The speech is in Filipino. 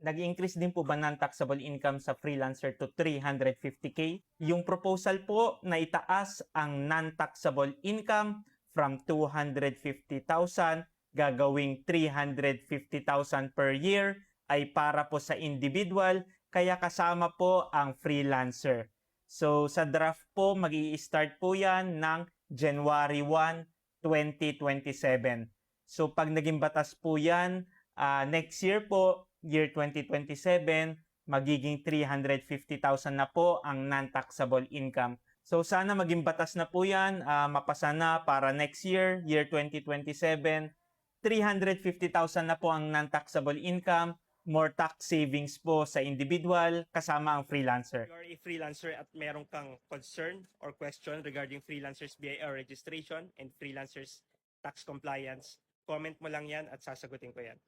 nag-increase din po ba ng taxable income sa freelancer to 350K? Yung proposal po na itaas ang non-taxable income from 250,000 gagawing 350,000 per year ay para po sa individual, kaya kasama po ang freelancer. So sa draft po, mag-i-start po yan ng January 1, 2027. So pag naging batas po yan, next year po, year 2027, magiging 350,000 na po ang non-taxable income. So sana maging batas na po yan, mapasa na para next year, year 2027, 350,000 na po ang non-taxable income, more tax savings po sa individual kasama ang freelancer. You are a freelancer at meron kang concern or question regarding freelancers BIR registration and freelancers tax compliance, comment mo lang yan at sasagutin ko yan.